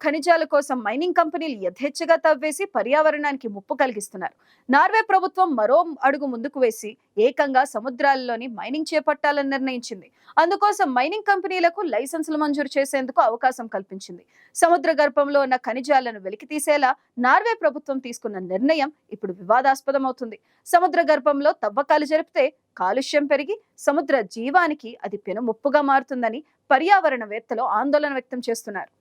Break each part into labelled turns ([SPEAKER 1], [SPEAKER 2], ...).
[SPEAKER 1] ఖనిజాల కోసం మైనింగ్ కంపెనీలు యథేచ్ఛగా తవ్వేసి పర్యావరణానికి ముప్పు కలిగిస్తున్నారు. నార్వే ప్రభుత్వం మరో అడుగు ముందుకు వేసి ఏకంగా సముద్రాల్లోని మైనింగ్ చేపట్టాలని నిర్ణయించింది. అందుకోసం మైనింగ్ కంపెనీలకు లైసెన్సులు మంజూరు చేసేందుకు అవకాశం కల్పించింది. సముద్ర గర్భంలో ఉన్న ఖనిజాలను వెలికితీసేలా నార్వే ప్రభుత్వం తీసుకున్న నిర్ణయం ఇప్పుడు వివాదాస్పదమవుతుంది. సముద్ర గర్భంలో తవ్వకాలు జరిపితే కాలుష్యం పెరిగి సముద్ర జీవానికి అది పెనుముప్పుగా మారుతుందని పర్యావరణవేత్తలు ఆందోళన వ్యక్తం చేస్తున్నారు.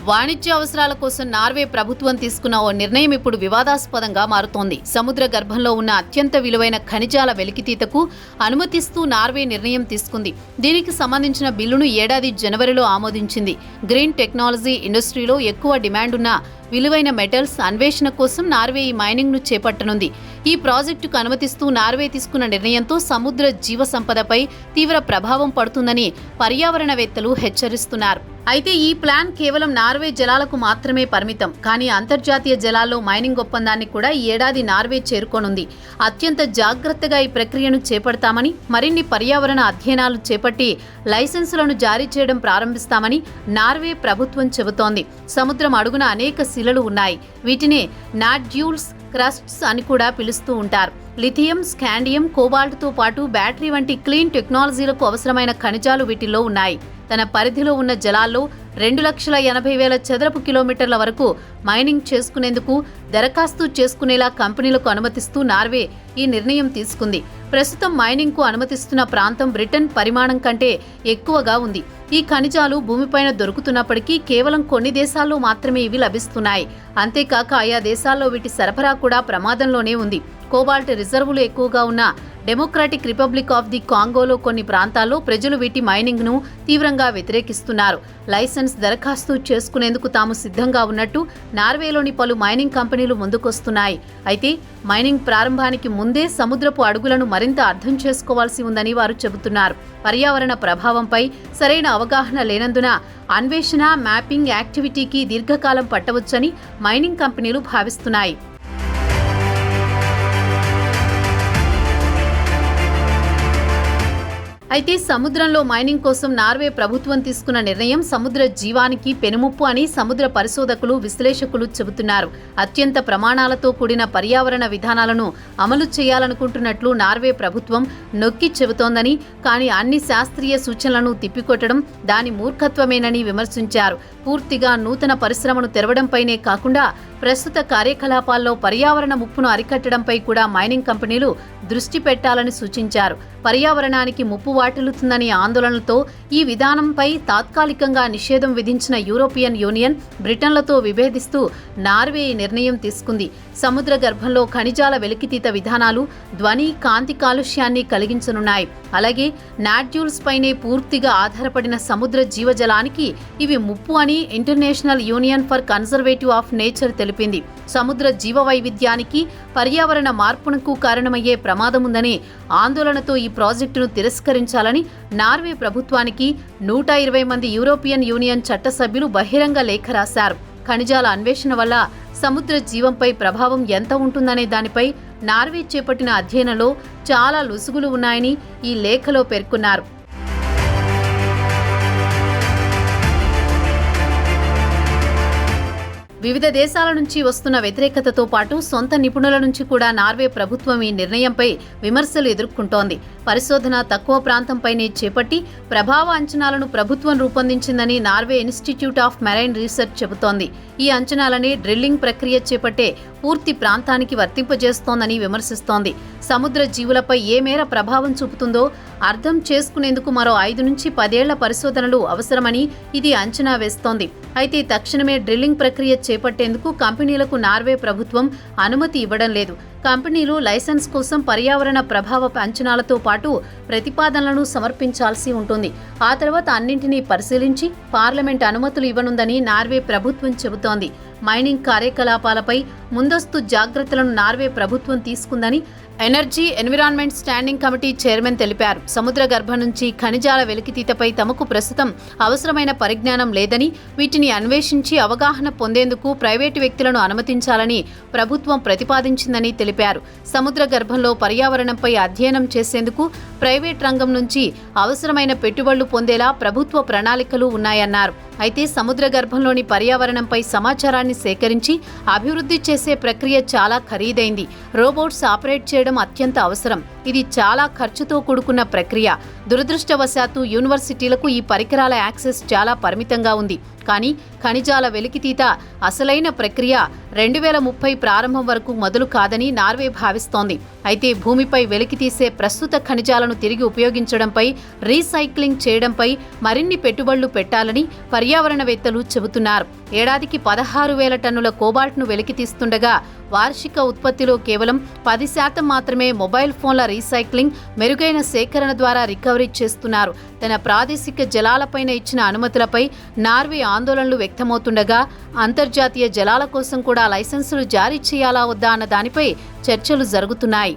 [SPEAKER 2] వాణిజ్య అవసరాల కోసం నార్వే ప్రభుత్వం తీసుకున్న ఓ నిర్ణయం ఇప్పుడు వివాదాస్పదంగా మారుతోంది. సముద్ర గర్భంలో ఉన్న అత్యంత విలువైన ఖనిజాల వెలికితీతకు అనుమతిస్తూ నార్వే నిర్ణయం తీసుకుంది. దీనికి సంబంధించిన బిల్లును ఏడాది జనవరిలో ఆమోదించింది. గ్రీన్ టెక్నాలజీ ఇండస్ట్రీలో ఎక్కువ డిమాండ్ ఉన్న విలువైన మెటల్స్ అన్వేషణ కోసం నార్వే ఈ మైనింగ్ ను చేపట్టనుంది. ఈ ప్రాజెక్టుకు అనుమతిస్తూ నార్వే తీసుకున్న నిర్ణయంతో సముద్ర జీవ సంపదపై తీవ్ర ప్రభావం పడుతుందని పర్యావరణవేత్తలు హెచ్చరిస్తున్నారు. అయితే ఈ ప్లాన్ కేవలం నార్వే జలాలకు మాత్రమే పరిమితం. కానీ అంతర్జాతీయ జలాల్లో మైనింగ్ ఒప్పందాన్ని కూడా ఈ ఏడాది నార్వే చేరుకోనుంది. అత్యంత జాగ్రత్తగా ఈ ప్రక్రియను చేపడతామని, మరిన్ని పర్యావరణ అధ్యయనాలు చేపట్టి లైసెన్సులను జారీ చేయడం ప్రారంభిస్తామని నార్వే ప్రభుత్వం చెబుతోంది. సముద్రం అడుగున అనేక శిలలు ఉన్నాయి. వీటిని నాడ్యూల్స్ క్రస్ట్స్ అని కూడా పిలుస్తూ ఉంటారు. లిథియం, స్కాండియం, కోబాల్ట్తో పాటు బ్యాటరీ వంటి క్లీన్ టెక్నాలజీలకు అవసరమైన ఖనిజాలు వీటిల్లో ఉన్నాయి. తన పరిధిలో ఉన్న జలాల్లో 2,80,000 చదరపు కిలోమీటర్ల వరకు మైనింగ్ చేసుకునేందుకు దరఖాస్తు చేసుకునేలా కంపెనీలకు అనుమతిస్తూ నార్వే ఈ నిర్ణయం తీసుకుంది. ప్రస్తుతం మైనింగ్కు అనుమతిస్తున్న ప్రాంతం బ్రిటన్ పరిమాణం కంటే ఎక్కువగా ఉంది. ఈ ఖనిజాలు భూమిపైన దొరుకుతున్నప్పటికీ కేవలం కొన్ని దేశాల్లో మాత్రమే ఇవి లభిస్తున్నాయి. అంతేకాక ఆయా దేశాల్లో వీటి సరఫరా కూడా ప్రమాదంలోనే ఉంది. కోబాల్ట్ రిజర్వులు ఎక్కువగా ఉన్న డెమోక్రాటిక్ రిపబ్లిక్ ఆఫ్ ది కాంగోలో కొన్ని ప్రాంతాల్లో ప్రజలు వీటి మైనింగ్ ను తీవ్రంగా వ్యతిరేకిస్తున్నారు. లైసెన్స్ దరఖాస్తు చేసుకునేందుకు తాము సిద్ధంగా ఉన్నట్టు నార్వేలోని పలు మైనింగ్ కంపెనీలు ముందుకొస్తున్నాయి. అయితే మైనింగ్ ప్రారంభానికి ముందే సముద్రపు అడుగులను మరింత అర్థం చేసుకోవాల్సి ఉందని వారు చెబుతున్నారు. పర్యావరణ ప్రభావంపై సరైన అవగాహన లేనందున అన్వేషణ, మ్యాపింగ్ యాక్టివిటీకి దీర్ఘకాలం పట్టవచ్చని మైనింగ్ కంపెనీలు భావిస్తున్నాయి. అయితే సముద్రంలో మైనింగ్ కోసం నార్వే ప్రభుత్వం తీసుకున్న నిర్ణయం సముద్ర జీవానికి పెనుముప్పు అని సముద్ర పరిశోధకులు, విశ్లేషకులు చెబుతున్నారు. అత్యంత ప్రమాణాలతో కూడిన పర్యావరణ విధానాలను అమలు చేయాలనుకుంటున్నట్లు నార్వే ప్రభుత్వం నొక్కి చెబుతోందని, కానీ అన్ని శాస్త్రీయ సూచనలను తిప్పికొట్టడం దాని మూర్ఖత్వమేనని విమర్శించారు. పూర్తిగా నూతన పరిశ్రమను తెరవడంపైనే కాకుండా ప్రస్తుత కార్యకలాపాల్లో పర్యావరణ ముప్పును అరికట్టడంపై కూడా మైనింగ్ కంపెనీలు దృష్టి పెట్టాలని సూచించారు. పర్యావరణానికి ముప్పు వాటిల్లుతుందనే ఆందోళనలతో ఈ విధానంపై తాత్కాలికంగా నిషేధం విధించిన యూరోపియన్ యూనియన్ బ్రిటన్లతో విభేదిస్తూ నార్వే నిర్ణయం తీసుకుంది. సముద్ర గర్భంలో ఖనిజాల వెలికితీత విధానాలు ధ్వని, కాంతి కాలుష్యాన్ని కలిగించనున్నాయి. అలాగే నాడ్యూల్స్ పైనే పూర్తిగా ఆధారపడిన సముద్ర జీవజలానికి ఇవి ముప్పు అని international union for conservative of nature తెలిపింది. సముద్ర జీవ వైవిధ్యానికి, పర్యావరణ మార్పునకు కారణమయ్యే ప్రమాదముందనే ఆందోళనతో ఈ ప్రాజెక్టును తిరస్కరించాలని నార్వే ప్రభుత్వానికి 120 మంది యూరోపియన్ యూనియన్ చట్టసభ్యులు బహిరంగ లేఖ రాశారు. ఖనిజాల అన్వేషణ వల్ల సముద్ర జీవంపై ప్రభావం ఎంత ఉంటుందనే దానిపై నార్వే చేపట్టిన అధ్యయనంలో చాలా లొసుగులు ఉన్నాయని ఈ లేఖలో పేర్కొన్నారు. వివిధ దేశాల నుంచి వస్తున్న వ్యతిరేకతతో పాటు సొంత నిపుణుల నుంచి కూడా నార్వే ప్రభుత్వం ఈ నిర్ణయంపై విమర్శలు ఎదుర్కొంటోంది. పరిశోధన తక్కువ ప్రాంతంపైనే చేపట్టి ప్రభావ అంచనాలను ప్రభుత్వం రూపొందించిందని Norway institute of marine research చెబుతోంది. ఈ అంచనాలనే డ్రిల్లింగ్ ప్రక్రియ చేపట్టే పూర్తి ప్రాంతానికి వర్తింపజేస్తోందని విమర్శిస్తోంది. సముద్ర జీవులపై ఏ మేర ప్రభావం చూపుతుందో అర్థం చేసుకునేందుకు మరో 5 నుంచి 10 ఏళ్ల పరిశోధనలు అవసరమని ఇది అంచనా వేస్తోంది. అయితే తక్షణమే డ్రిల్లింగ్ ప్రక్రియ చేపట్టేందుకు కంపెనీలకు నార్వే ప్రభుత్వం అనుమతి ఇవ్వడం లేదు. కంపెనీలు లైసెన్స్ కోసం పర్యావరణ ప్రభావ అంచనాలతో పాటు ప్రతిపాదనలను సమర్పించాల్సి ఉంటుంది. ఆ తర్వాత అన్నింటినీ పరిశీలించి పార్లమెంట్ అనుమతులు ఇవ్వనుందని నార్వే ప్రభుత్వం చెబుతోంది. మైనింగ్ కార్యకలాపాలపై ముందస్తు జాగ్రత్తలను నార్వే ప్రభుత్వం తీసుకుందని energy environment standing committee chairman తెలిపారు. సముద్ర గర్భం నుంచి ఖనిజాల వెలికితీతపై తమకు ప్రస్తుతం అవసరమైన పరిజ్ఞానం లేదని, వీటిని అన్వేషించి అవగాహన పొందేందుకు ప్రైవేటు వ్యక్తులను అనుమతించాలని ప్రభుత్వం ప్రతిపాదించిందని తెలిపారు. సముద్ర గర్భంలో పర్యావరణంపై అధ్యయనం చేసేందుకు ప్రైవేట్ రంగం నుంచి అవసరమైన పెట్టుబడులు పొందేలా ప్రభుత్వ ప్రణాళికలు ఉన్నాయన్నారు. అయితే సముద్ర గర్భంలోని పర్యావరణంపై సమాచారాన్ని సేకరించి అభివృద్ధి చేసే ప్రక్రియ చాలా ఖరీదైంది. రోబోట్స్ ఆపరేట్ చేయడం అత్యంత అవసరం. ఇది చాలా ఖర్చుతో కూడుకున్న ప్రక్రియ. దురదృష్టవశాత్తు యూనివర్సిటీలకు ఈ పరికరాల యాక్సెస్ చాలా పరిమితంగా ఉంది. కానీ ఖనిజాల వెలికితీత అసలైన ప్రక్రియ 2030 ప్రారంభం వరకు మొదలు కాదని నార్వే భావిస్తోంది. అయితే భూమిపై వెలికితీసే ప్రస్తుత ఖనిజాలను తిరిగి ఉపయోగించడంపై, రీసైక్లింగ్ చేయడంపై మరిన్ని పెట్టుబడులు పెట్టాలని పర్యావరణవేత్తలు చెబుతున్నారు. ఏడాదికి 16,000 టన్నుల కోబాల్ట్ను వెలికితీస్తుండగా వార్షిక ఉత్పత్తిలో కేవలం 10% మాత్రమే మొబైల్ ఫోన్ల రీసైక్లింగ్, మెరుగైన సేకరణ ద్వారా రికవరీ చేస్తున్నారు. తన ప్రాదేశిక జలాలపైన ఇచ్చిన అనుమతులపై నార్వే ఆందోళనలు వ్యక్తమవుతుండగా అంతర్జాతీయ జలాల కోసం కూడా లైసెన్సులు జారీ చేయాలా వద్దా అన్న దానిపై చర్చలు జరుగుతున్నాయి.